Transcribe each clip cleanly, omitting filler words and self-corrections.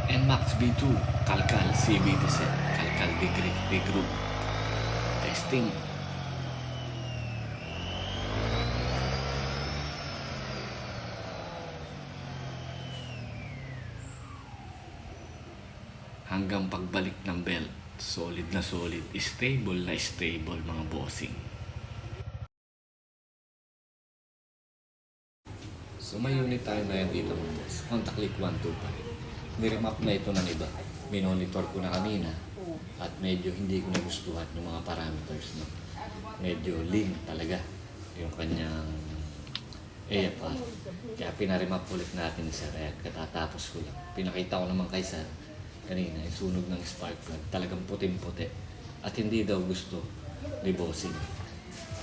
NMAX B2, Kalkal CBTZ, Kalkal D-Group. Testing. Hanggang pagbalik ng belt, solid na solid, stable na stable mga bossing. So may unit tayo na yan dito mga boss. Honda Click 125. Niremap na ito ng iba. Minonitor ko na kanina at medyo hindi ko nagustuhan yung mga parameters. No? Medyo lean talaga yung kanyang AFR. Kaya pinaremap ulit natin sir. At katatapos ko lang. Pinakita ko naman kay sir kanina yung sunog ng spark plug. Talagang puting-puti. At hindi daw gusto ni bossing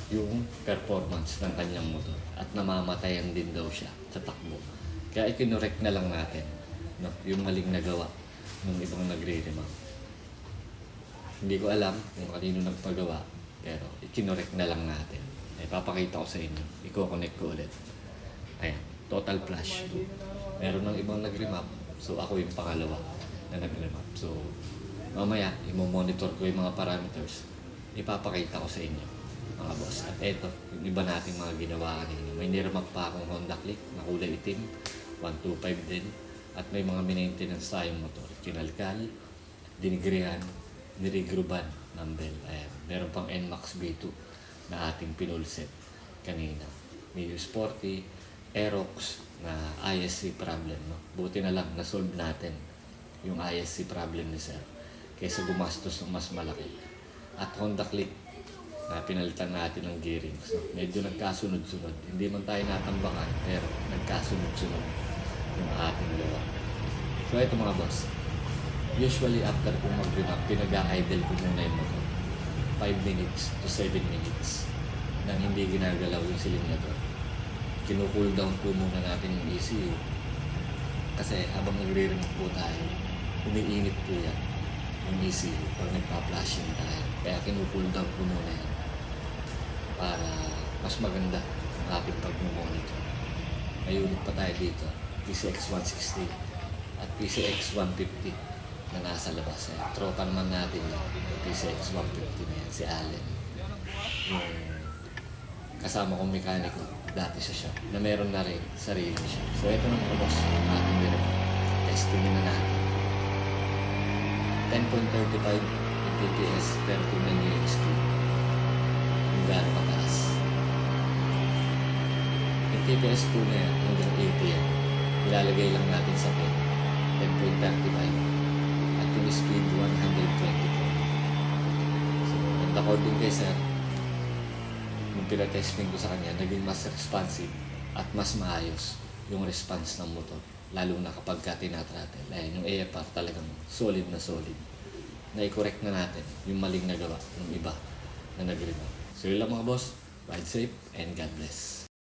yung performance ng kanyang motor at namamatayan din daw siya sa takbo. Kaya ikinorek na lang natin no, yung maling nagawa ng ibang nagre-remap. Hindi ko alam kung kanino nagpagawa pero ikinorek na lang natin. Papakita ko sa inyo. Iko-connect ko ulit. Ayan, total flash 2. Meron ng ibang nag-remap so ako yung pangalawa na nag-remap. So mamaya i-monitor ko yung mga parameters. Ipapakita ko sa inyo mga boss. At eto, yung iba nating mga ginawa kanina. May niremap pa akong Honda Click na kulay itim, 125 din. At may mga maintenance tayong motor. Kinalkal, dinigrihan, nirigruban ng bell. Ayan. Meron pang NMAX B2 na ating pinulset kanina. Medium Sporty, Aerox na ISC problem. No? Buti na lang, na-solve natin yung ISC problem ni sir kaysa gumastos ng mas malaki. At Honda Click na pinalitan natin ng gearing. So, medyo nagkasunod-sunod. Hindi man tayo natambakan, pero nagkasunod-sunod yung ating gawa. So, ito mga boss. Usually, after kong mag-remap, pinag-idle ko muna yung motor. 5 minutes to 7 minutes nang hindi ginagalaw yung silingador. Kinu-cool down po muna natin yung ECU. Kasi habang nagre-remap po tayo, umiinit po yan yung ECU pag nagpa-flashing tayo. Kaya kinu-cool down po muna yan para mas maganda ang ating pag-monitor. May unit pa tayo dito, PCX 160 at PCX 150 na nasa labas. Tropa naman natin yung PCX 150 na yan, si Allen. Yung kasama kong mekaniko, dati sa shop, na meron na rin sarili siya. So ito na mga boss, ang ating direct. Testingin na natin. 10.35 Mbps pero tingnan nyo yung speed. Kung gaano kataas. Yung TPS po na yan, hanggang 80 yan. Ilalagay lang natin sa 10.35 at yung speed 120. So, and according kay sir, nung pinatesting ko sa kanya, naging mas responsive at mas maayos yung response ng motor. Lalo na kapag tinatratel. Ayan, yung AFR talagang solid na solid. Na-correct na natin yung maling nagawa ng iba na nag-remap. So yun lang mga boss. Ride safe and God bless.